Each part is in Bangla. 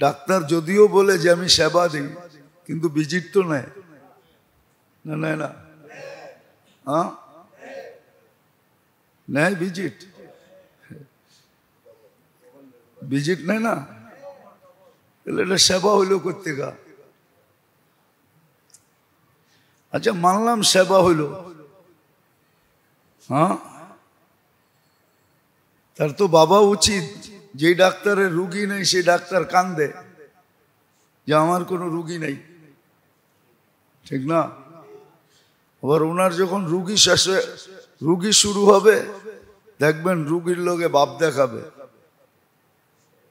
ডাক্তার যদিও বলে যে আমি সেবা দিই, কিন্তু ভিজিট তো নেয় না, নেয় না? হ্যাঁ, নেয় ভিজিট, ভিজিট নেয় না? তাহলে এটা সেবা হইলো করতে গা। আচ্ছা, মানলাম সেবা হইল, হ্যাঁ, তার তো বাবা উচিত, যে ডাক্তারের রুগী নেই সেই ডাক্তার কান্দে যে আমার কোনো রুগী নেই, ঠিক না? আবার ওনার যখন রুগী শেষে রুগী শুরু হবে, দেখবেন রুগীর লোকে ভাব দেখাবে,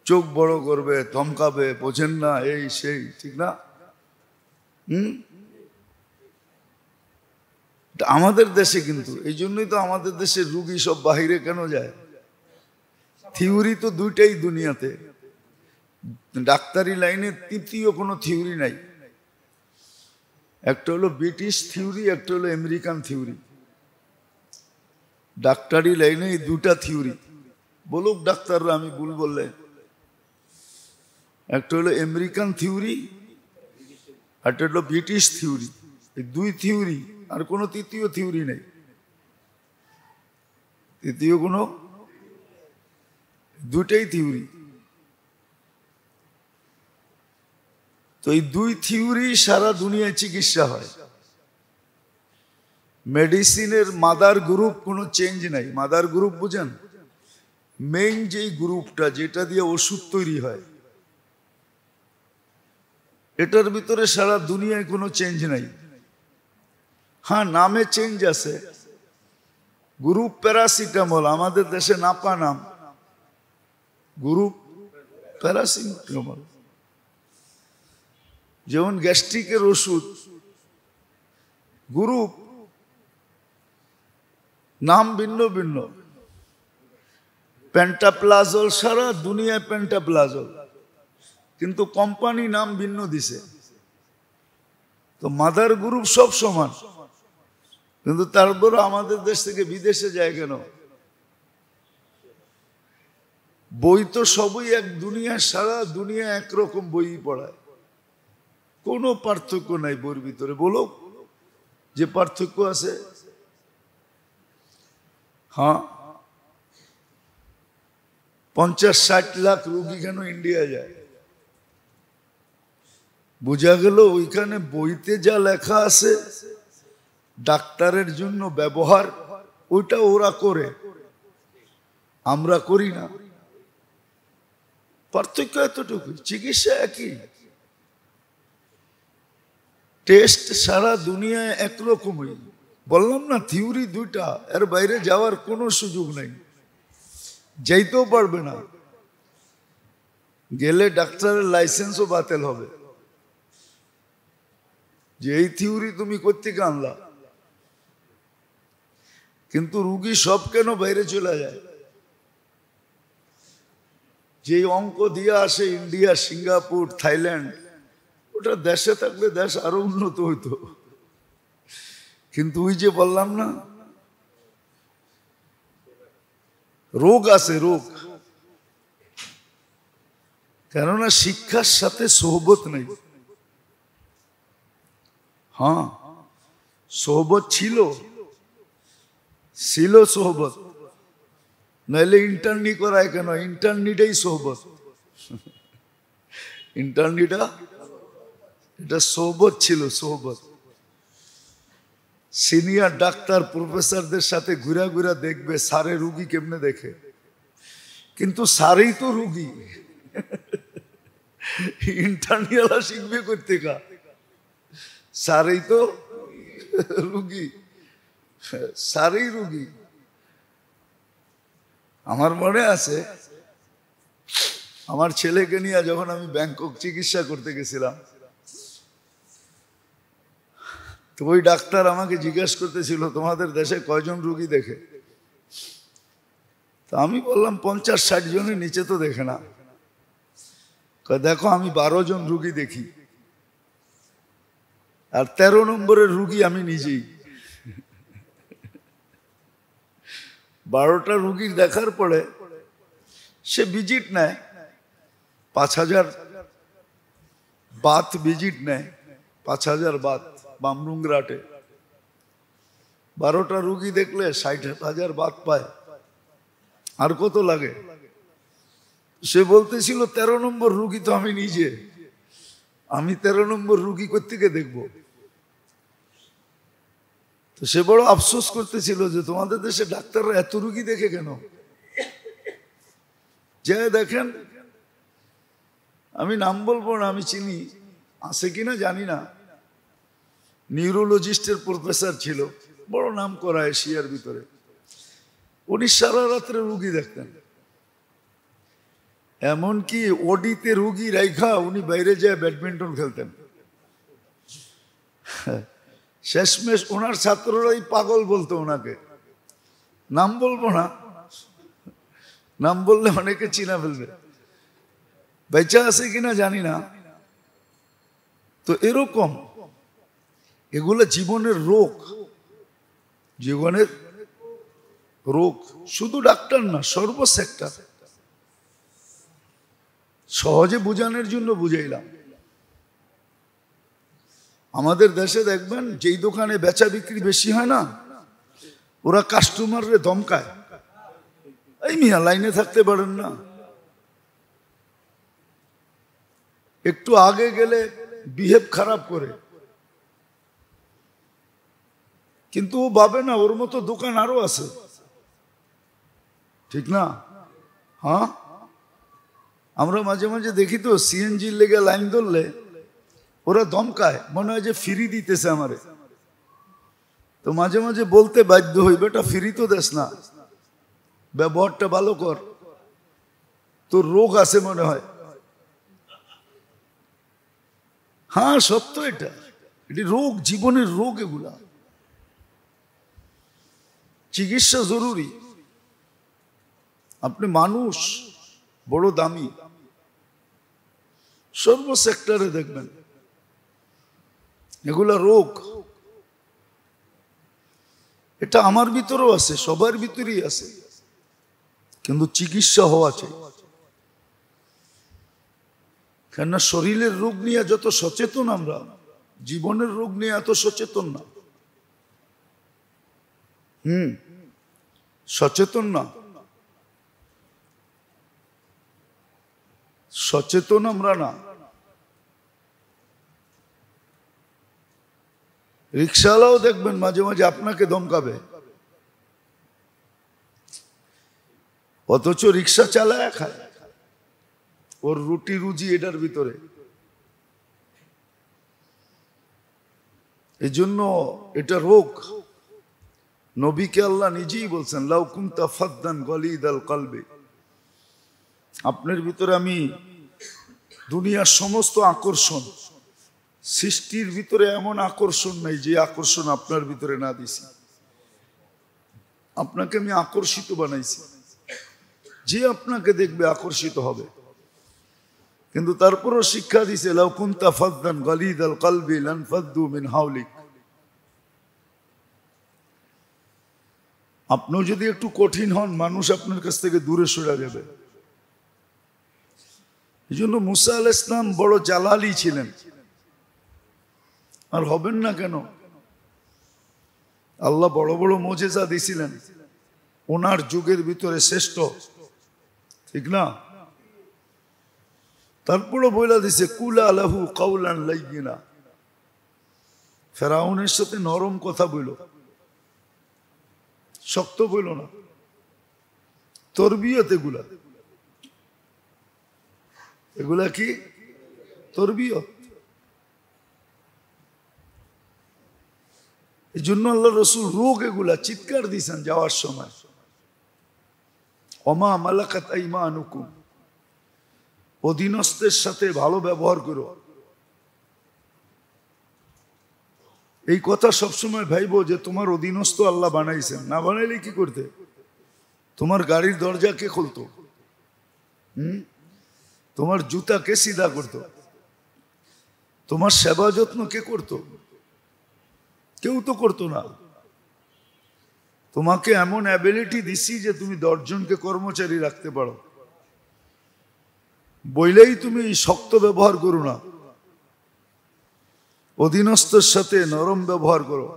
চোখ বড় করবে, ধমকাবে, বোঝেন না, এই সেই, ঠিক না? আমাদের দেশে কিন্তু এই জন্যই তো আমাদের দেশের রুগী সব বাহিরে কেন যায়? থিওরি তো দুইটাই দুনিয়াতে, ডাক্তারি লাইনে তৃতীয় কোনো থিওরি নাই। একটা হলো ব্রিটিশ থিওরি, একটা হলো আমেরিকান থিওরি। ডাক্তারি লাইনে এই দুটা থিওরি, বলুক ডাক্তাররা আমি ভুল বললে। একটা হলো আমেরিকান থিওরি, একটা হলো ব্রিটিশ থিওরি। এই দুই থিওরি, আর কোনো তৃতীয় থিওরি নেই, তৃতীয় কোনো, দুটাই থিওরি। তো এই দুই থিওরি সারা দুনিয়ায় চিকিৎসা হয়। মেডিসিনের মাদার গ্রুপ কোনো চেঞ্জ নাই। মাদার গ্রুপ বুঝেন? মেইন যেই গ্রুপটা যেটা দিয়ে ওষুধ তৈরি হয়, এটার ভিতরে সারা দুনিয়ায় কোনো চেঞ্জ নাই। হ্যাঁ, নামে চেঞ্জ আছে। গ্রুপ প্যারাসিটামল, আমাদের দেশে নাপা নাম, গ্রুপ প্যারাসিটামল। যেমন গ্যাস্ট্রিকের ওষুধ গ্রুপ, নাম ভিন্ন ভিন্ন। পেন্টাপ্লাজল, সারা দুনিয়ায় পেন্টাপ্লাজল, কিন্তু কোম্পানি নাম ভিন্ন দিছে। তো মাদার গ্রুপ সব সমান, কিন্তু তারপর আমাদের দেশ থেকে বিদেশে যায় কেন? বই তো সবই এক, দুনিয়া সারা দুনিয়া একরকম বই পড়ায়, কোনো পার্থক্য নাই বইয়ের ভিতরে। বলো যে পার্থক্য আছে? হ্যাঁ, 50-60 লাখ রুগী কেন ইন্ডিয়া যায়? বোঝা গেল ওইখানে বইতে যা লেখা আছে ডাক্তারের জন্য ব্যবহার, ওইটা ওরা করে, আমরা করি না। পার্থক্য এতটুকু, চিকিৎসা একই, টেস্ট সারা দুনিয়ায় একরকমই। বললাম না থিওরি দুইটা, এর বাইরে যাওয়ার কোনো সুযোগ নেই, যাইতেও পারবে না। গেলে ডাক্তারের লাইসেন্সও বাতিল হবে, যে এই থিওরি তুমি কোত্থেকে আনলা। কিন্তু রুগী সব কেন বাইরে চলে যায়? যে অঙ্ক দিয়ে আসে ইন্ডিয়া, সিঙ্গাপুর, থাইল্যান্ড, ওটা দেশে থাকলে দেশ আরো উন্নত হইতো। কিন্তু ওই যে বললাম না, রোগ আছে, রোগ, কেননা শিক্ষার সাথে সোহবত নেই। হ্যাঁ, সোহবত ছিল সোহবত, নাহলে ইন্টার্নি করায় কেন? ইন্টার্নিটাই সোহবত, ইন্টার্নিটা এটা সোহবত ছিল, সোহবত। সিনিয়র ডাক্তার প্রফেসরদের সাথে ঘুরা ঘুরা দেখবে সারে রুগী কেমনে দেখে, কিন্তু সারেই তো রুগী। ইন্টার্নিয়ালা শিখবে করতে কা, সারেই তো রুগী, সারেই রুগী। আমার মনে আছে আমার ছেলেকে নিয়ে যখন আমি ব্যাংকক চিকিৎসা করতে গেছিলাম, তো ওই ডাক্তার আমাকে জিজ্ঞেস করতেছিল তোমাদের দেশে কয়জন রুগী দেখে? তো আমি বললাম 50-60 জনের নিচে তো দেখে না। দেখো আমি 12 জন রুগী দেখি, আর 13 নম্বরের রুগী আমি নিজেই। 12টা রুগী দেখার পরে সে ভিজিট নেয় 5,000 বাত ভিজিট নেয় 5,000 বাত বামরুংঘাটে। 12টা রুগী দেখলে 60,000 বাত পায়। আর কত লাগে? সে বলতেছিল 13 নম্বর রুগী তো আমি নিজে, আমি 13 নম্বর রুগী কোত্থেকে দেখবো? তো সে বড় আফসোস করতেছিল যে তোমাদের দেশে ডাক্তাররা এত রুগী দেখে কেন? যে দেখেন, আমি নাম বলবো না, আমি চিনি, আছে কিনা জানি না, নিউরোলজিস্টের প্রফেসর ছিল, বড় নাম করা এশিয়ার ভিতরে। উনি সারা রাত্রে রুগী দেখতেন। এমনকি ওডিতে রুগী রাইখা উনি বাইরে যায় ব্যাডমিন্টন খেলতেন। শেষমেশ ওনার ছাত্ররাই পাগল বলতো ওনাকে। নাম বলবো না, নাম বললে অনেকে চিনা ফেলবে, বেঁচে আছে কিনা জানি না। তো এরকম এগুলো জীবনের রোগ, জীবনের রোগ। শুধু ডাক্তার না, সর্বসেক্টর। সহজে বোঝানোর জন্য বুঝাইলাম। আমাদের দেশে দেখবেন যেই দোকানে বেচা বিক্রি বেশি হয় না, ওরা কাস্টমাররে ধমকায়, এই মিয়া লাইনে থাকতে পারেন না, একটু আগে গেলে বিহেভ খারাপ করে। কিন্তু ও ভাবে না ওর মতো দোকান আরো আছে, ঠিক না? হ্যাঁ, আমরা মাঝে মাঝে দেখি তো সিএনজির লেগে লাইন ধরলে ওরা ধমকায়, মনে হয় যে ফ্রি দিতেছে আমারে। তো মাঝে মাঝে বলতে বাধ্য হই, বেটা ফ্রি তো দেশ না, ব্যবহারটা ভালো কর, তোর রোগ আছে মনে হয়। হ্যাঁ সত্য, এটা এটি রোগ, জীবনের রোগ। এগুলা চিকিৎসা জরুরি। আপনি মানুষ বড় দামি, সর্বসেক্টরে দেখবেন এগুলা রোগ। এটা আমার ভিতরেও আছে, সবার ভিতরেই আছে, কিন্তু চিকিৎসা হওয়া চাই। কেননা শরীরের রোগ নিয়ে যত সচেতন আমরা, জীবনের রোগ নিয়ে এত সচেতন না। সচেতন না, সচেতন আমরা না। রিক্সাওয়ালাও দেখবেন মাঝে মাঝে আপনাকে ধমকাবে, অথচ রিক্সা চালায় খায়, ওর রুটি রুজি এটার ভিতরে। এই জন্য এটা রোগ। নবীকে আল্লাহ নিজেই বলছেন, লাউ কুনতা ফাদ্দান গালিদাল কলবি, আপনার ভিতরে আমি দুনিয়ার সমস্ত আকর্ষণ, সৃষ্টির ভিতরে এমন আকর্ষণ নাই যে আকর্ষণ আপনার ভিতরে না দিছি। আপনাকে আমি আকর্ষিত বানাইছি, যে আপনাকে দেখবে আকর্ষিত হবে। কিন্তু তারপরও শিক্ষা দিছে, লাউ কুনতা ফাদ্দান গালিদাল কলবি লানফাদ্দু মিন হাওলিক। আপনিও যদি একটু কঠিন হন, মানুষ আপনার কাছ থেকে দূরে সরে যাবে। এই জন্য মুসা আলাইহিস সালাম বড় জালালি ছিলেন, আর হবেন না কেন? আল্লাহ বড় বড় মুজিজা দিছিলেন, ওনার যুগের ভিতরে শ্রেষ্ঠ, ঠিক না? তারপরে বইলা দিছে, কুলা লাহু কাউলান লাইয়িনা, ফেরাউনের সাথে নরম কথা বইল, শক্ত বইল না। তরবিয়ত এগুলা, এগুলা কি তরবিয়ত। এই জন্য আল্লাহ রসুল রোগ এগুলা চিৎকার দিয়েছেন যাওয়ার সময়, ওমা মালাকাত আইমানুকুম, অধীনস্থের সাথে ভালো ব্যবহার করো। এই কথা সবসময় ভাইবো যে তোমার অধীনস্থ আল্লাহ বানাইছেন, না বানাইলে কি করতে? তোমার গাড়ির দরজা কে খুলতো? তোমার জুতা কে সিধা করতো? তোমার সেবা যত্ন কে করতো? কেউ তো করতো না। তোমাকে এমন অ্যাবিলিটি দিছি যে তুমি 10 জনকে কর্মচারী রাখতে পারো, বইলেই তুমি শক্ত ব্যবহার করো না। অধীনস্থর সাথে নরম ব্যবহার করো,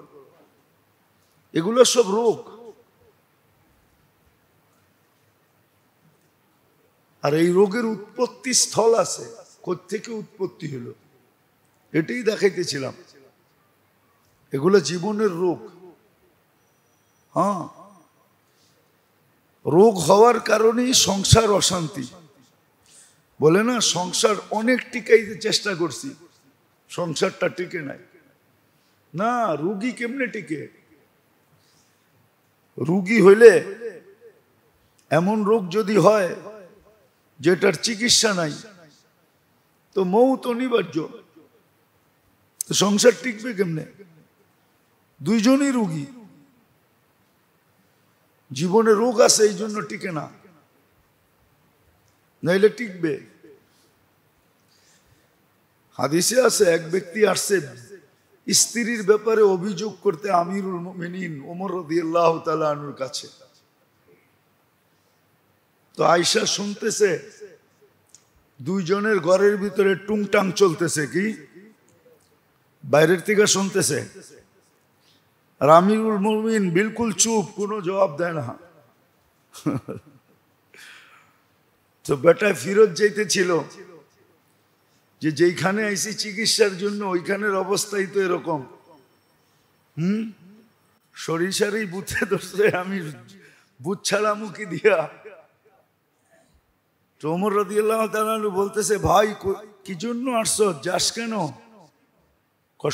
এগুলো সব রোগ। আর এই রোগের উৎপত্তি স্থল আছে, কোত্থেকে উৎপত্তি হলো এটাই দেখাইতেছিলাম। এগুলো জীবনের রোগ। হ্যাঁ, রোগ হওয়ার কারণেই সংসার অশান্তি। বলে না, সংসার অনেক টিকাইতে চেষ্টা করছি, সংসারটা টিকে নাই। না, রুগী কেমনে টিকে? রুগী হইলে, এমন রোগ যদি হয় যেটার চিকিৎসা নাই, তো মৌত অনিবার্য। তো সংসার টিকবে কেমনে? দুইজনই রুগী, জীবনে রোগ আছে এই জন্য টিকে না, নাইলে টিকবে। হাদিসে আছে, এক ব্যক্তি আসছে স্ত্রীর ব্যাপারে অভিযোগ করতে আমিরুল মুমিনিন ওমর রাদিয়াল্লাহু তাআলা আনহুর কাছে। তো আয়েশা শুনতেছে দুইজনের ঘরের ভিতরে টুংটাং চলতেছে। কি? বাইরের থেকে শুনতেছে। আর আমিরুল মুমিনিন বিলকুল চুপ, কোনো জবাব দেয় না। তো বেটা ফিরত যাইতেছিল যে যেইখানে আইসি চিকিৎসার জন্য ওইখানের অবস্থাই তো এরকম। সরিষারই বুথে ধরছে, আমি বুথ ছাড়া মুখি দিয়া। তো ওমর রাদিয়াল্লাহু তাআলা বলতেছে, ভাই কি জন্য আসছো, যাস কেন?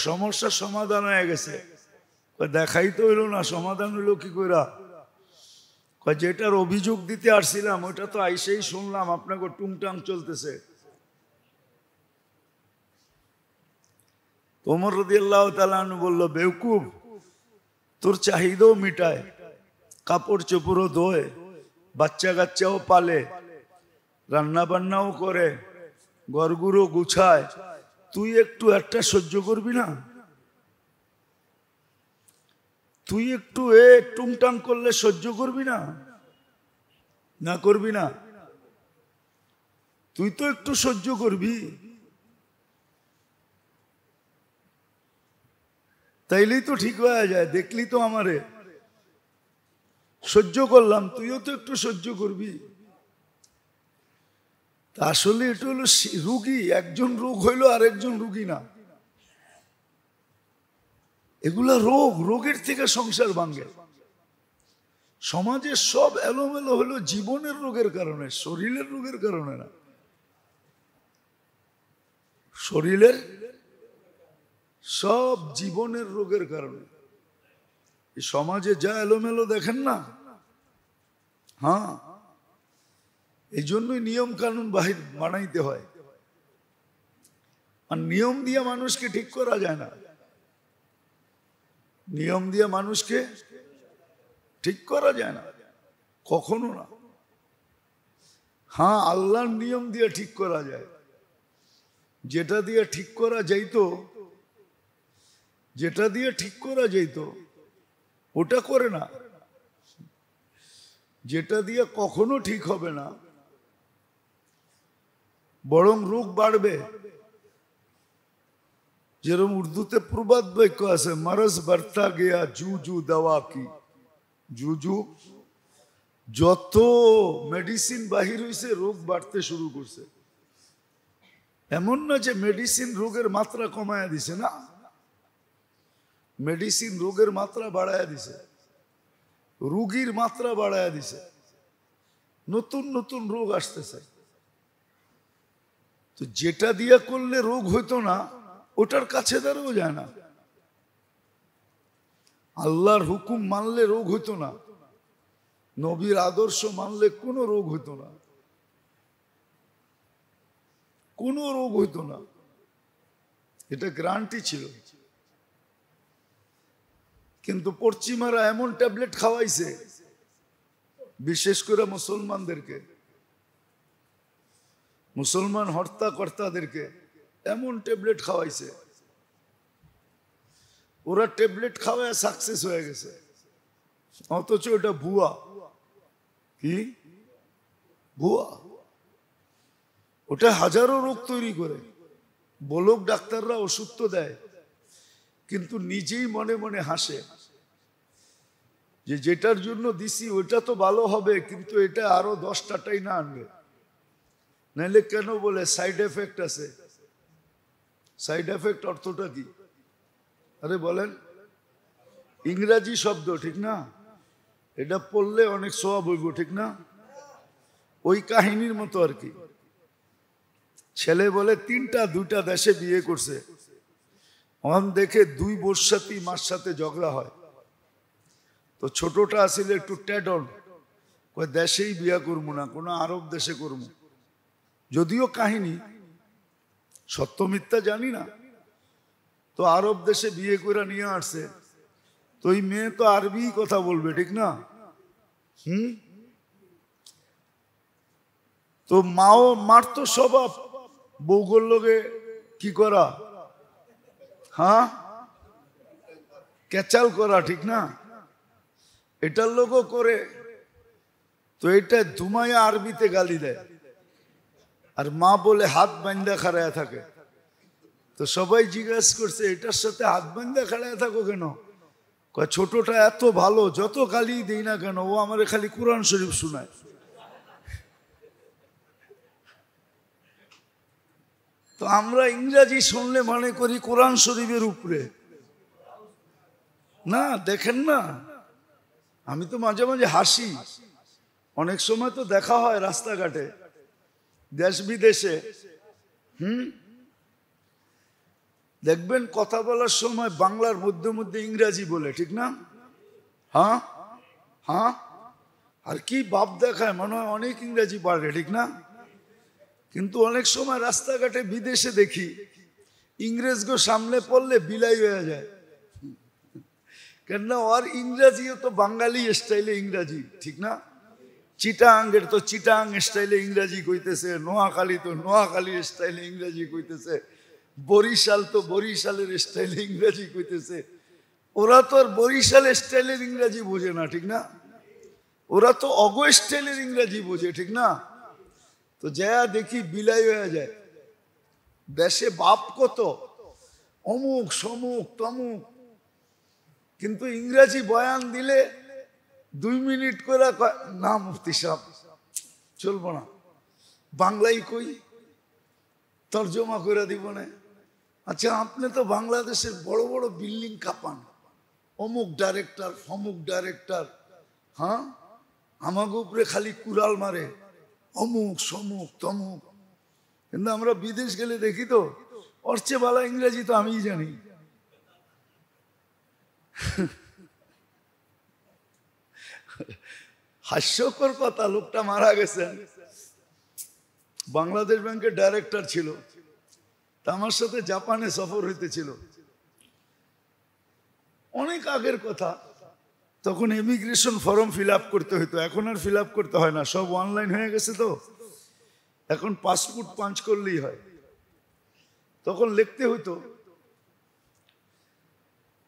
সমস্যার সমাধান হয়ে গেছে। দেখাই তো হইলো না, সমাধান হইলো কি কইরা? যেটার অভিযোগ দিতে আসছিলাম ওইটা তো আইসেই শুনলাম আপনাকে টুংটাং চলতেছে। ওমর রাদিয়াল্লাহু তাআলা বলল, বেওকুফ, তোর চাহিদাও মিটায়, কাপড় চোপড়ও ধোয়, বাচ্চা কাচ্চাও পালে, রান্না বান্নাও করে, ঘরগুলো গুছায়, তুই একটু একটা সহ্য করবি না? তুই একটু টুংটাং করলে সহ্য করবি না? না করবি না? তুই তো একটু সহ্য করবি, তাইলেই তো ঠিক হয়ে যায়। দেখলি তো আমারে, সহ্য করলাম, তুইও তো একটু সহ্য করবি। আসলে এটা হলো রুগী, একজন রোগ হইলো আর একজন রুগী না। এগুলা রোগ, রোগের থেকে সংসার ভাঙে। সমাজের সব এলোমেলো হলো জীবনের রোগের কারণে, শরীরের রোগের কারণে না। শরীরের সব জীবনের রোগের কারণে। সমাজে যা এলোমেলো দেখেন না, হ্যাঁ, এই জন্যই নিয়ম কানুন বাহির বানাইতে হয়। আর নিয়ম দিয়ে মানুষকে ঠিক করা যায় না, নিয়ম দিয়ে মানুষকে ঠিক করা যায় না, কখনো না। হ্যাঁ, আল্লাহর নিয়ম দিয়ে ঠিক করা যায়। যেটা দিয়ে ঠিক করা যাইতো, যেটা দিয়ে ঠিক করা যাইতো ওটা করে না। যেটা দিয়ে কখনো ঠিক হবে না, বরং রোগ বাড়বে। যেরকম উর্দুতে প্রবাদ বাক্য আছে, মারজ বাড়তা গিয়া জুজু দাওয়া কি। জুজু, যত মেডিসিন বাহির হইছে রোগ বাড়তে শুরু করছে। এমন না যে মেডিসিন রোগের মাত্রা কমায়া দিছে, না, মেডিসিন রোগের মাত্রা বাড়ায়া দিছে, রোগীর মাত্রা বাড়ায়া দিছে। নতুন নতুন রোগ আসতেছে। তো যেটা দিয়া করলে রোগ হইতো না ওটার কাছে দাঁড়াও যায় না। আল্লাহর হুকুম মানলে রোগ হইতো না, নবীর আদর্শ মানলে কোনো রোগ হইতো না, কোনো রোগ হইতো না। এটা গ্যারান্টি ছিল। কিন্তু পশ্চিমারা এমন ট্যাবলেট খাওয়াইছে, বিশেষ করে মুসলমানদেরকে, মুসলমান হর্তাকর্তাদেরকে এমন ট্যাবলেট খাওয়াইছে, ওরা ট্যাবলেট খাওয়ায় সাকসেস হয়ে গেছে। অথচ ওটা ভুয়া। কি ভুয়া? ওটা হাজারো রোগ তৈরি করে। বলক ডাক্তাররা ওষুধ তো দেয়, কিন্তু নিজেই মনে মনে হাসে যে যেটার জন্য দিছি ওইটা তো ভালো হবে, কিন্তু এটা আরো 10টাই না আনবে, নাহলে কেন বলে সাইড এফেক্ট আছে। সাইড এফেক্ট অর্থটা কি? আরে বলেন, ইংরাজি শব্দ ঠিক না? এটা পড়লে অনেক সওয়াব হইব ঠিক না? ওই কাহিনীর মতো আর কি। ছেলে বলে 2টা দেশে বিয়ে করছে, অন দেখে 2 বোর সাথে মার সাথে ঝগড়া হয়। তো ছোটটা আসলে একটু ট্যাডন, কয় দেশেই বিয়া করবো না, কোনো আরব দেশে করবো। যদিও কাহিনী সত্য মিথ্যা জানি না। তো আরব দেশে বিয়ে করে নিয়ে আসছে, তো ওই মেয়ে তো আরবি কথা বলবে ঠিক না? তো মার তো স্বভাব বউগুর লোকে কি করা, হ্যাঁ ক্যাচাল করা ঠিক না? এটার লোকও করে। তো এটা ধুমাইয়া আরবিতে গালি দেয়, আর মা বলে হাত বান্ধা খাড়ায় থাকে। তো সবাই জিজ্ঞাসা করছে এটার সাথে হাত বান্ধা খাড়ায় থাকো কেন? কয় ছোটটা এত ভালো, যত গালি দিই না কেন ও আমার খালি কোরআন শরীফ শোনায়। তো আমরা ইংরাজি শুনলে মনে করি কোরআন শরীফের উপরে। না দেখেন না, আমি তো মাঝে মাঝে হাসি। অনেক সময় তো দেখা হয় রাস্তাঘাটে দেশ বিদেশে, দেখবেন কথা বলার সময় বাংলার মধ্যে মধ্যে ইংরাজি বলে ঠিক না? হ্যাঁ হ্যাঁ, আর কি ভাব দেখায়, মনে হয় অনেক ইংরাজি পারে ঠিক না? কিন্তু অনেক সময় রাস্তাঘাটে বিদেশে দেখি ইংরেজগো সামনে পড়লে বিলাই হয়ে যায়, কেননা ওর ইংরাজিও তো বাঙালি স্টাইলে ইংরাজি ঠিক না? চিটাঙ্গের তো চিটাং স্টাইলে ইংরাজি কইতেছে, নোয়াখালী তো নোয়াখালী স্টাইলে ইংরাজি কইতেছে, বরিশাল তো বরিশালের স্টাইলে ইংরাজি কইতেছে। ওরা তো আর বরিশাল স্টাইলের ইংরাজি বোঝে না ঠিক না? ওরা তো অগ স্টাইলের ইংরাজি বোঝে ঠিক না? তো যা দেখি বিলাই হয়ে যায়। দেশে বাপ কত, অমুক সমুক তমুক, কিন্তু ইংরাজি বয়ান দিলে 2 মিনিট করে না মুফতি সাহেব চলবো না, বাংলাই কই তর্জমা করে দিব না। আচ্ছা আপনি তো বাংলাদেশের বড় বড় বিল্ডিং কাঁপান, অমুক ডাইরেক্টর ফমুক ডাইরেক্টর, হ্যাঁ আমাকে উপরে খালি কুড়াল মারে অমুক সমুক তমুক। কিন্তু আমরা বিদেশ গেলে দেখি তো ওর চেয়ে ভালো ইংরেজি তো আমিই জানি। হাস্যকর কথা, লোকটা মারা গেছেন, বাংলাদেশ ব্যাংকের ডাইরেক্টর ছিল। তা আমার সাথে জাপানে সফর হইতেছিল, অনেক আগের কথা। তখন ইমিগ্রেশন ফর্ম ফিল আপ করতে হইতো, এখন আর ফিল আপ করতে হয় না, সব অনলাইন হয়ে গেছে। তো এখন পাসপোর্ট পাঞ্চ করলেই হয়, তখন লিখতে হইতো।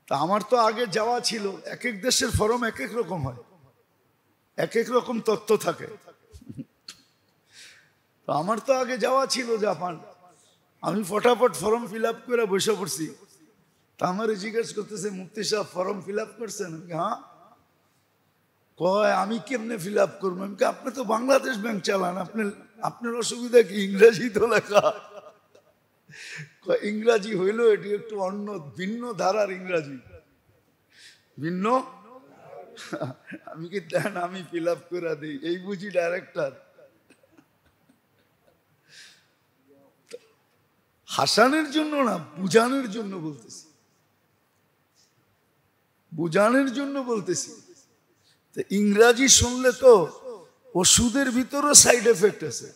তা আমার তো আগে যাওয়া ছিল, এক এক দেশের ফর্ম এক এক রকম হয়, এক এক রকম তথ্য থাকে। তো আমার তো আগে যাওয়া ছিল জাপান, আমি ফটাফট ফর্ম ফিল আপ করে বসে পড়ছি। তা আমার জিজ্ঞেস করতেছে মুফতি সাহেব ফর্ম ফিল আপ করছেন? হ্যাঁ। কয় আমি কেমনে ফিল আপ করবো? আমি আপনি তো বাংলাদেশ ব্যাংক চালান, আপনার অসুবিধা কি? ইংরেজি তো লেখা। ইংরাজি হইলো এটি একটু অন্য ভিন্ন ধারার ইংরাজি, ভিন্ন। আমি কি দেন আমি ফিল আপ করে দিই, এই বুঝি ডাইরেক্টর। হাসানের জন্য না, বুঝানোর জন্য বলতেছি, বুঝানোর জন্য বলতেছি। ইংরাজি শুনলে তো ওষুধের ভিতরও সাইড এফেক্ট আছে,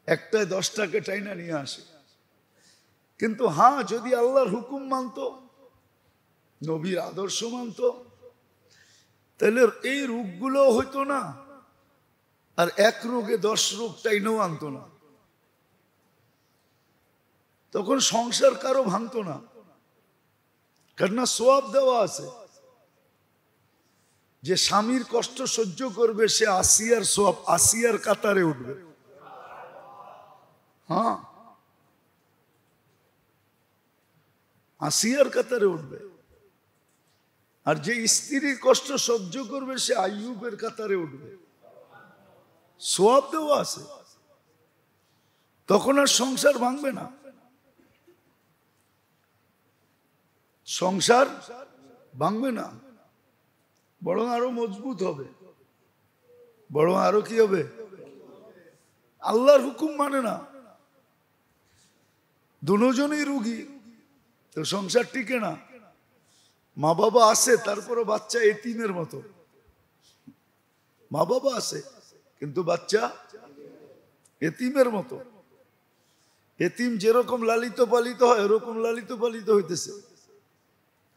একটায় 10টাকে টাইনা নিয়ে আসে। কিন্তু হ্যাঁ যদি আল্লাহর হুকুম মানত, নবীর আদর্শ মানত, তাহলে এই রোগগুলো হইতো না, আর এক রোগে 10 রোগ টাইনেও আনতো না। তখন সংসার কারো ভাঙতো না, কারণ সওয়াব দেওয়া আছে। যে স্বামীর কষ্ট সহ্য করবে সে আসিয়ার সওয়াব, আসিয়ার কাতারে উঠবে। হ্যাঁ আসিয়ার কাতারে উঠবে। আর যে স্ত্রীর কষ্ট সহ্য করবে সে আইয়ুবের কাতারে উঠবে। সওয়াব দেওয়া আছে, তখন আর সংসার ভাঙবে না, সংসার ভাঙবে না, বরং আরো মজবুত হবে, বরং আরো কি হবে? আল্লাহর হুকুম মানে না, দুজনেই রুগী, তো সংসার টিকে না। মা বাবা আছে, তারপরে বাচ্চা এতিমের মতো। মা বাবা আছে কিন্তু বাচ্চা এতিমের মতো। এতিম যেরকম লালিত পালিত হয় এরকম লালিত পালিত হইতেছে,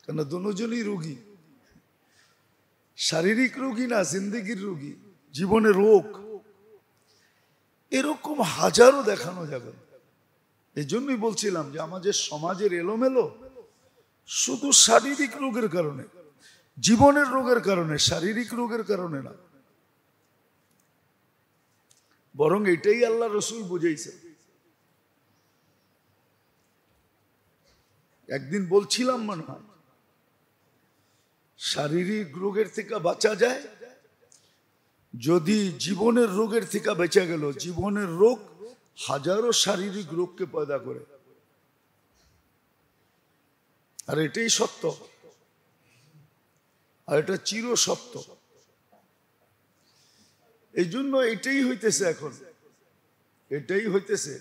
কেন দুজনই রোগী। শারীরিক রোগী না, জিন্দেগির রোগী, জীবনের রোগ। এরকম হাজারো দেখানো যাবে। এই জন্যই বলছিলাম যে আমাদের সমাজের এলোমেলো শুধু শারীরিক রোগের কারণে, জীবনের রোগের কারণে, শারীরিক রোগের কারণে না। বরং এটাই আল্লাহ রসুল বুঝাইছে। একদিন বলছিলাম মনে হয়, শারীরিক রোগের থেকে বাঁচা যায় যদি জীবনের রোগের থেকে বেঁচে গেল। জীবনের রোগ হাজারো শারীরিক রোগকে পয়দা করে, আর এটাই সত্য, আর এটা চির সত্য। এই জন্য এটাই হইতেছে এখন, এটাই হইতেছে।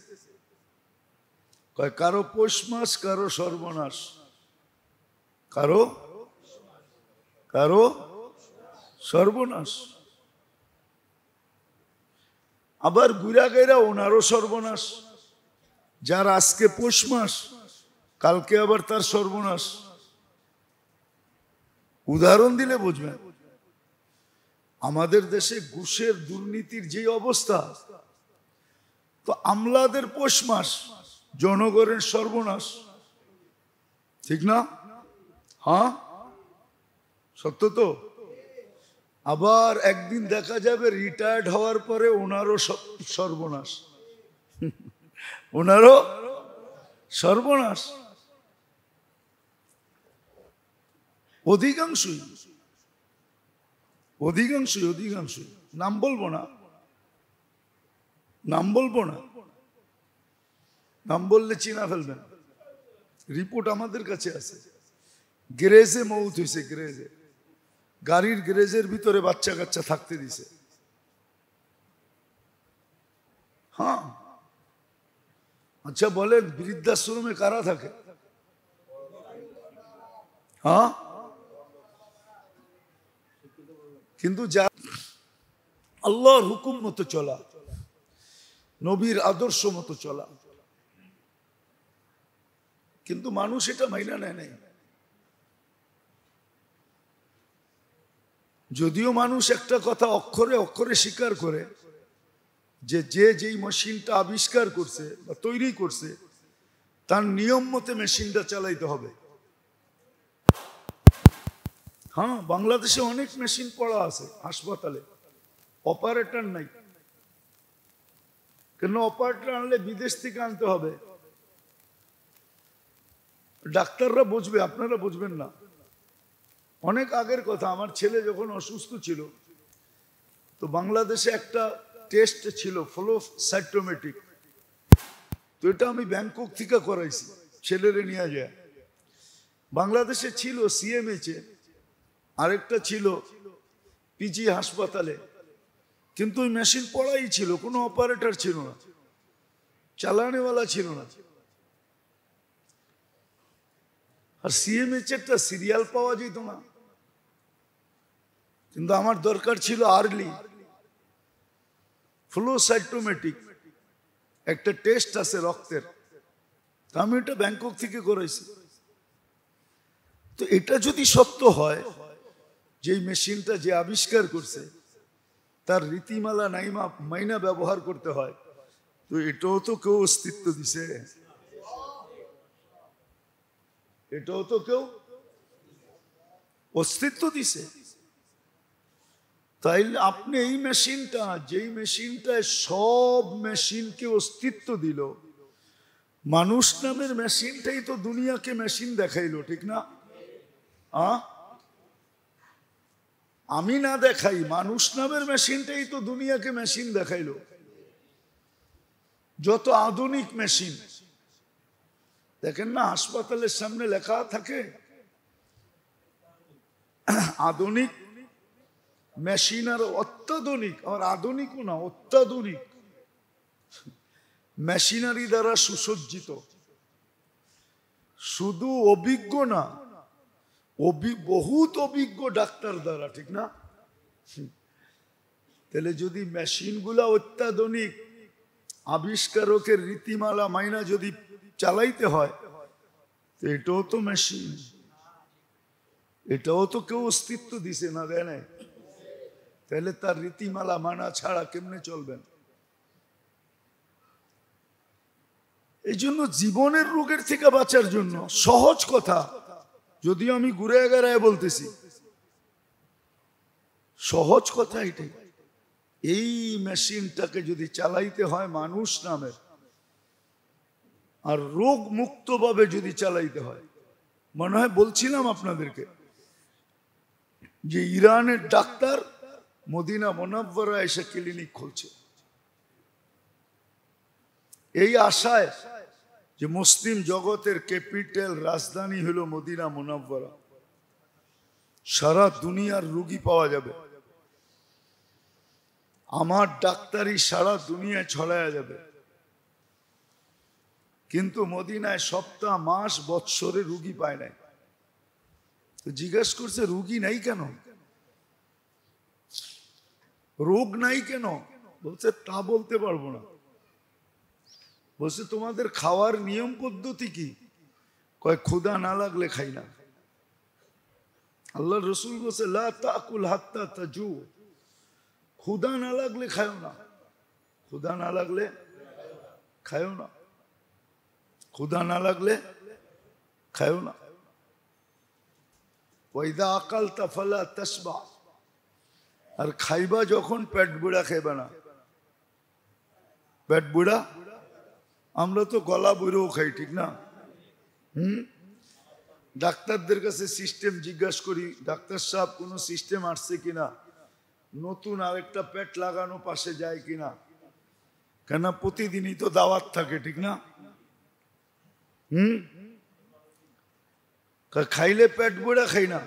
কারো পৌষ মাস, কারো সর্বনাশ, কারো কারো সর্বনাশ। আবার গুড়া গাইরা ওনারও সর্বনাশ। যার আজকে পৌষ মাস, কালকে আবার তার সর্বনাশ। উদাহরণ দিলে বুঝবেন। আমাদের দেশে ঘুষের দুর্নীতির যে অবস্থা, তো আমলাদের পৌষ মাস, জনগণের সর্বনাশ, ঠিক না? হ্যাঁ, সত্য তো। আবার একদিন দেখা যাবে রিটায়ার্ড হওয়ার পরে ওনারও সর্বনাশ, ওনারও সর্বনাশ। অধিকাংশই অধিকাংশই অধিকাংশই নাম বলবো না, নাম বলবো না, নাম বললে চিনা ফেলবেন। রিপোর্ট আমাদের কাছে আছে। গ্যারেজে মৌত হয়েছে, গ্যারেজে, গাড়ির গ্যারেজের ভিতরে বাচ্চা কাচ্চা থাকতে দিছে। হ্যাঁ, আচ্ছা বলেন বৃদ্ধাশ্রমে কারা থাকে? হ্যাঁ, কিন্তু যা আল্লাহর হুকুম মতো চলা, নবীর আদর্শ মতো চলা, কিন্তু মানুষ এটা মাইনা নেয় নাই। যদিও মানুষ একটা কথা অক্ষরে অক্ষরে স্বীকার করে যে যেই মেশিনটা আবিষ্কার করছে বা তৈরি করছে তার নিয়ম মতে মেশিনটা চালাইতে হবে। হ্যাঁ, বাংলাদেশে অনেক মেশিন পড়া আছে হাসপাতালে, অপারেটর নাই। কেন? অপারেটর আনলে বিদেশ থেকে আনতে হবে। ডাক্তাররা বুঝবে, আপনারা বুঝবেন না। অনেক আগের কথা, আমার ছেলে যখন অসুস্থ ছিল, তো বাংলাদেশে একটা টেস্ট ছিল ফ্লো সাইটোমেট্রিক। তো এটা আমি ব্যাংকক থেকে করাইছি, ছেলেরে নিয়ে যায়। বাংলাদেশে ছিল সিএমএইচে, আরেকটা ছিল পিজি হাসপাতালে, কিন্তু ওই মেশিন পড়াই ছিল, কোনো অপারেটর ছিল না, চালানেওয়ালা ছিল না। আর সিএমএইচ একটা সিরিয়াল পাওয়া যেত না। কিন্তু আমার দরকার ছিল আর্লি ফ্লো সাইটোমেট্রিক, একটা টেস্ট আছে রক্তের, আমি এটা ব্যাংকক থেকে করাইছি। তো এটা যদি সত্য হয়, যে মেশিনটা যে আবিষ্কার করছে তার রীতিমালা নাইমা মাইনা ব্যবহার করতে হয়, তো এটাও তো কেউ অস্তিত্ব দিছে, এটাও তো কেউ অস্তিত্ব দিছে। তাইলে আপনি এই মেশিনটা, যেই মেশিনটায় সব মেশিনকে অস্তিত্ব দিল, মানুষ নামের মেশিনটাই তো দুনিয়াকে মেশিন দেখাইলো, ঠিক না? আমি না দেখাই, মানুষ নামের মেশিনটাই তো দুনিয়াকে মেশিন দেখাইলো। যত আধুনিক মেশিন দেখেন না, হাসপাতালের সামনে লেখা থাকে আধুনিক মেশিন, আর অত্যাধুনিক, আর আধুনিকও না, অত্যাধুনিক মেশিনারি দ্বারা সুসজ্জিত। শুধু অভিজ্ঞ না, বহুত অভিজ্ঞ ডাক্তার দ্বারা, ঠিক না? তাহলে যদি মেশিনগুলা অত্যাধুনিক, আবিষ্কারকের রীতিমালা মাইনা যদি চালাইতে হয়, তো এটাও তো মেশিন, এটাও তো কেউ অস্তিত্ব দিছে না, দেয় নাই? তাহলে তার রীতিমালা মানা ছাড়া কেমনে চলবেন? এই জন্য জীবনের রোগের থেকে বাঁচার জন্য সহজ কথা, যদিও আমি ঘুরে এগারায় বলতেছি, সহজ কথা এটাই। এই মেশিনটাকে যদি চালাইতে হয় মানুষ নামের, আর রোগ মুক্ত ভাবে যদি চালাইতে হয়, মনে হয় বলছিলাম আপনাদেরকে যে ইরানের ডাক্তার মদিনা মুনাওয়ারা এসে ক্লিনিক খুলছে, এই আশায় যে মুসলিম জগতের ক্যাপিটাল, রাজধানী হলো মদিনা মুনাওয়ারা, সারা দুনিয়ার রোগী পাওয়া যাবে, আমার ডাক্তারি সারা দুনিয়ায় ছড়ায়া যাবে। কিন্তু মদিনায় সপ্তাহ, মাস, বৎসরে রুগী পায় নাই। তো জিজ্ঞেস করছে রুগী নাই কেন, রোগ নাই কেন? বলছে তা বলতে পারবো না। বলছে তোমাদের খাওয়ার নিয়ম পদ্ধতি কি? কয় ক্ষুধা না লাগলে খাই না। আল্লাহ রসুল বলছে লা তাকুল হাত্তা তাজু, ক্ষুধা না লাগলে খায়ও না, ক্ষুধা না লাগলে খায়ও না, ক্ষুধা না লাগলে খায়ও না। ওয়াইদা আকালতা ফালা তাসবা, আর খাইবা যখন পেট বুড়া খাইবা না। পেট বুড়া, আমরা তো গলা বুড়োও খাই, ঠিক না? ডাক্তারদের কাছে সিস্টেম জিজ্ঞাসা করি, ডাক্তার সাহেব কোনো সিস্টেম আসছে কিনা, নতুন আরেকটা পেট লাগানো পাশে যায় কিনা, কেন প্রতিদিনই তো দাওয়াত থাকে, ঠিক না? খাইলে পেট বুড়া খাই না,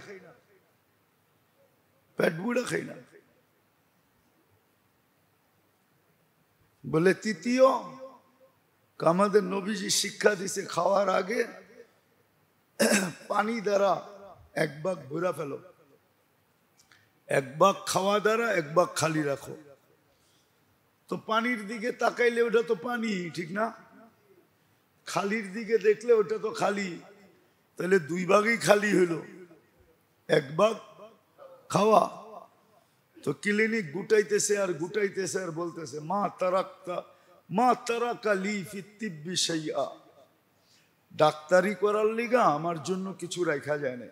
পেট বুড়া খাই না। বলে তৃতীয়, আমাদের নবীজি শিক্ষা দিছে খাওয়ার আগে পানি দ্বারা এক ভাগ ভরা ফেলো, এক ভাগ খাওয়া দ্বারা এক ভাগ খালি রাখো। তো পানির দিকে তাকাইলে ওটা তো পানি, ঠিক না? খালির দিকে দেখলে ওটা তো খালি, তাহলে দুই ভাগই খালি হইলো, এক ভাগ খাওয়া। তো ক্লিনিক গুটাইতেছে আর গুটাইতেছে আর বলতেছে মা তারাকা লি ফি তিব্বি শাইআ, ডাক্তারি করার লিগা আমার জন্য কিছু রাখা যায় না,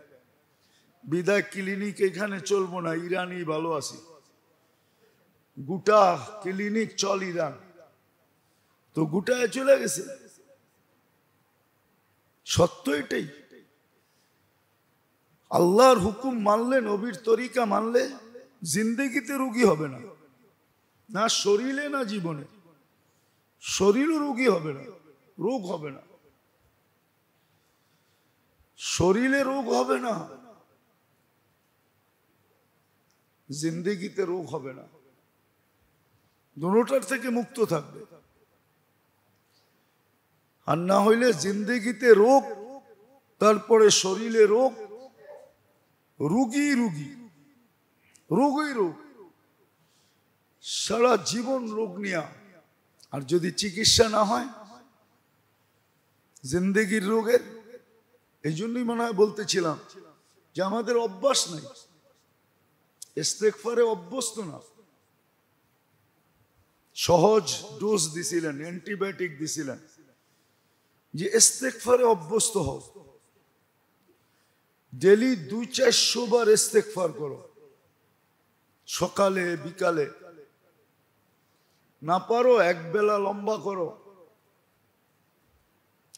বিদায় ক্লিনিক এখানে চলবো না, ইরানি ভালো আছি, গোটা ক্লিনিক চল ইরান। তো গোটায় চলে গেছে। সত্য এটাই, আল্লাহর হুকুম মানলে, নবীর তরিকা মানলে জিন্দেগিতে রোগী হবে না, না শরীরে না জীবনে, শরীরও রোগী হবে না, রোগ হবে না, শরীরে রোগ হবে না, জিন্দেগিতে রোগ হবে না, দুটোটার থেকে মুক্ত থাকবে। আর না হইলে জিন্দেগিতে রোগ, তারপরে শরীরে রোগ, রোগী রোগী, রোগই রোগ, সারা জীবন রোগ নিয়া। আর যদি চিকিৎসা না হয় জিন্দেগির রোগের, এই জন্যই মনে হয় বলতেছিলাম যে আমাদের অভ্যাস নাই, ইস্তেগফারে অভ্যস্ত না। সহজ ডোজ দিছিলেন, অ্যান্টিবায়োটিক দিছিলেন যে ইস্তেগফারে অভ্যস্ত হও, ডেলি 200-400 বার ইস্তেগফার করো, সকালে বিকালে, না পারো এক বেলা লম্বা করো।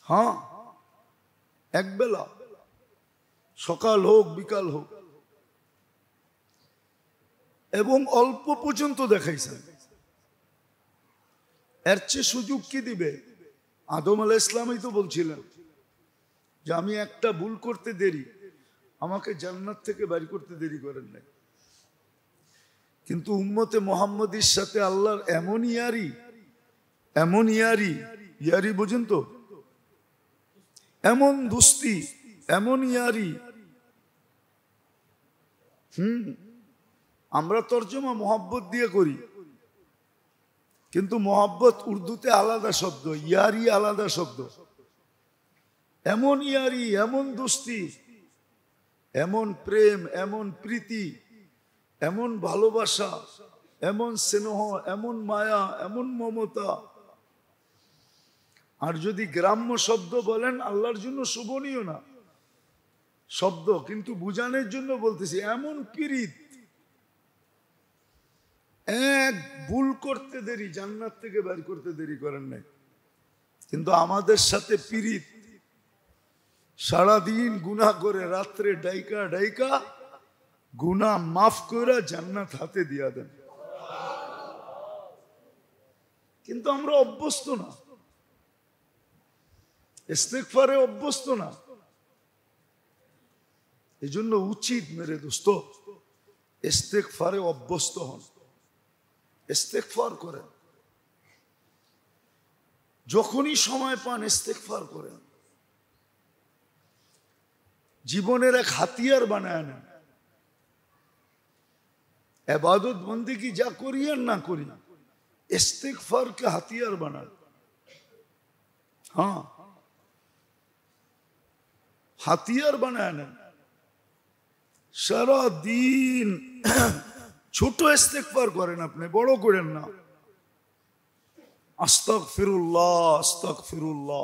হ্যাঁ, একবেলা, সকাল হোক বিকাল হোক, এবং অল্প পর্যন্ত দেখাইছেন। এর চেয়ে সুযোগ কি দিবে? আদম আলাইহিস ইসলামই তো বলছিলেন যে আমি একটা ভুল করতে দেরি, আমাকে জান্নাত থেকে বের করতে দেরি করেন নাই। কিন্তু উম্মতে মুহাম্মদীর সাথে আল্লাহর এমন ইয়ারি, এমন ইয়ারি, ইয়ারি বুঝেন তো, এমন দুস্তি, এমন ইয়ারি। আমরা তর্জমা মোহাব্বত দিয়ে করি, কিন্তু মোহাব্বত উর্দুতে আলাদা শব্দ, ইয়ারি আলাদা শব্দ। এমন ইয়ারি, এমন দোস্তি, এমন প্রেম, এমন প্রীতি, এমন ভালোবাসা, এমন স্নেহ, এমন মায়া, এমন মমতা। আর যদি গ্রাম্য শব্দ বলেন, আল্লাহর জন্য শোভনীয় না শব্দ, কিন্তু বুঝানোর জন্য বলতেছি, এমন পীড়িত, এক ভুল করতে দেরি জান্নাত থেকে বের করতে দেরি করেন নাই। কিন্তু আমাদের সাথে পীড়িত, সারাদিন গুনাহ করে, রাত্রে ডাইকা ডাইকা গুনাহ মাফ করে জান্নাত হাতে দিয়া দেন। কিন্তু আমরা অভ্যস্ত না, ইস্তেগফারে অভ্যস্ত না। এই জন্য উচিত মেরে দোস্ত, ইস্তেগফারে অভ্যস্ত হন, ইস্তেগফার করেন, যখনই সময় পান ইস্তেগফার করেন। জীবনের এক হাতিয়ার বানায় নেন। ইবাদত বন্দেগী যা করি আর না করি, ইস্তেগফারকে হাতিয়ার বানান। হ্যাঁ, হাতিয়ার বানায় নেন। সারা দিন ছোট ইস্তেগফার করেন, আপনি বড় করেন না। আস্তাগফিরুল্লাহ, আস্তাগফিরুল্লাহ,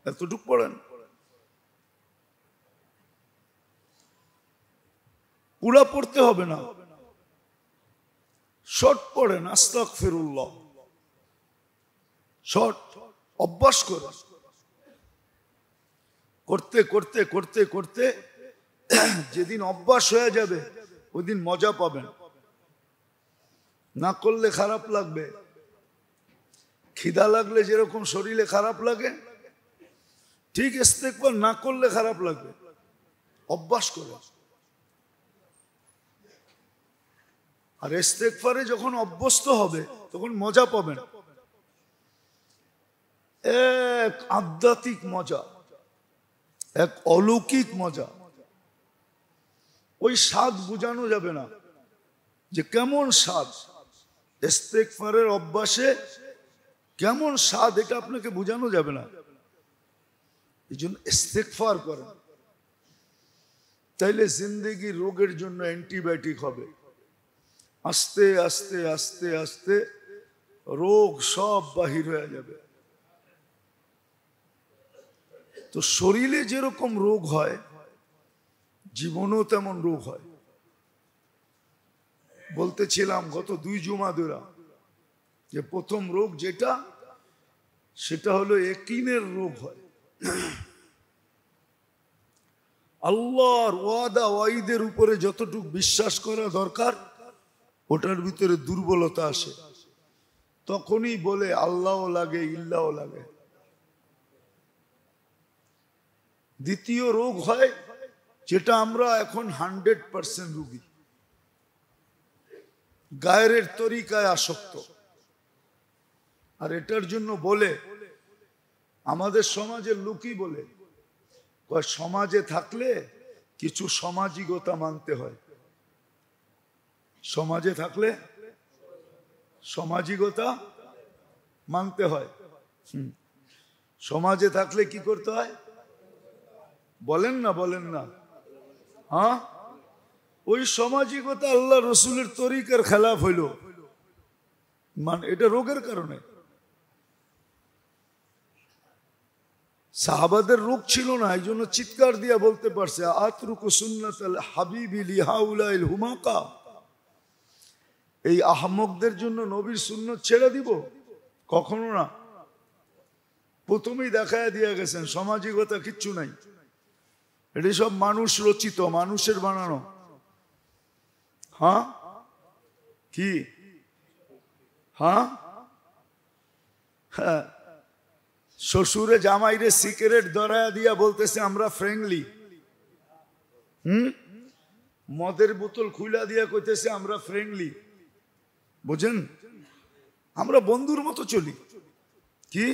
এতটুক পড়েন। পুরা পড়তে হবে না, শর্ট পড়েন, আস্তাগফিরুল্লাহ, শর্ট। অভ্যাস করে, করতে করতে করতে করতে যেদিন অভ্যাস হয়ে যাবে ওই দিন মজা পাবেন। না করলে খারাপ লাগবে। খিদা লাগলে যেরকম শরীরে খারাপ লাগে, ঠিক ইস্তেগফার না করলে খারাপ লাগবে। অভ্যাস করে। আর ইস্তেগফারে যখন অভ্যস্ত হবে তখন মজা পাবেন, এক আধ্যাত্মিক মজা, এক অলৌকিক মজা। ওই স্বাদ বোঝানো যাবে না যে কেমন স্বাদ ইস্তেগফারের অভ্যাসে, কেমন স্বাদ, এটা আপনাকে বোঝানো যাবে না। এই জন্য ইস্তেগফার করেন, তাইলে জিন্দেগির রোগের জন্য অ্যান্টিবায়োটিক হবে। আস্তে আস্তে আস্তে আস্তে রোগ সব বাহির হয়ে যাবে। তো শরীরে যেরকম রোগ হয়, জীবনেও তেমন রোগ হয়। বলতেছিলাম গত 2 জুমা ধরে যে প্রথম রোগ যেটা, সেটা হলো ইয়াকিনের রোগ হয়। আল্লাহর ওয়াদা ওয়াইদের উপরে যতটুকু বিশ্বাস করা দরকার, ওটার ভিতরে দুর্বলতা আসে, তখনই বলে আল্লাহ লাগে, ইল্লাহ লাগে। দ্বিতীয় রোগ হয় যেটা আমরা এখন 100% রোগী, গায়ের তরিকায় আসক্ত। আর এটার জন্য বলে আমাদের সমাজের লোকই বলে, সমাজে থাকলে কিছু সামাজিকতা মানতে হয়। সমাজে থাকলে সামাজিকতা মানতে হয়। সমাজে থাকলে কি করতে হয় বলেন না, বলেন না? হ্যাঁ, ওই সামাজিকতা আল্লাহ রসুলের তরিকার খেলাফ হইল, মানে এটা রোগের কারণে। সাহাবাদের রোগ ছিল না, এই জন্য চিৎকার দিয়া বলতে পারছে, আতরুকু সুন্নাতাল হাবিবি লিহাউলাইল হুমাকা। এই আহমকদের জন্য নবীর সুন্নত ছেড়ে দিব? কখনো না। প্রথমেই দেখায় দিয়ে গেছেন সামাজিকতা কিচ্ছু নাই, এটি সব মানুষ রচিত, মানুষের বানানো। হ্যাঁ কি? হ্যাঁ, হ্যাঁ, শ্বশুরে জামাইরে সিগারেট ধরায়া দিয়া বলতেছে আমরা ফ্রেন্ডলি। মদের বোতল খুলা দিয়া কইতেছে আমরা ফ্রেন্ডলি। বুঝেন, আমরা বন্ধুর মতো চলি। কি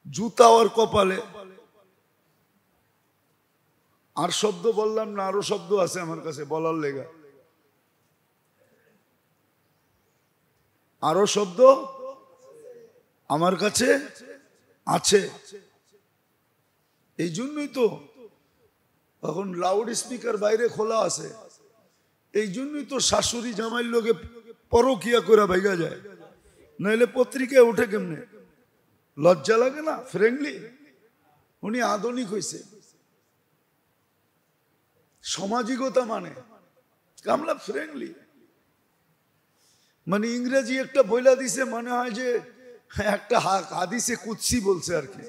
জুতা ওর কপালে। আর শব্দ বললাম না, আরো শব্দ আছে আমার কাছে বলার লেগা, আরো শব্দ আমার কাছে আছে। এই জন্যই তো এখন লাউড স্পিকার বাইরে খোলা আছে। এই জন্যই তো শাশুড়ি জামাইয়ের লোকে পরকিয়া করে ভাইগা যায়, নাইলে পত্রিকায় উঠে কেমনে? লজ্জা লাগে না? ফ্রেন্ডলি, উনি আধুনিক হয়েছে। সামাজিকতা মানে আমরা ফ্রেন্ডলি, মানে ইংরেজি একটা বইলা দিছে, মনে হয় যে একটা হাদিসে কুদসি বলছে আর কি।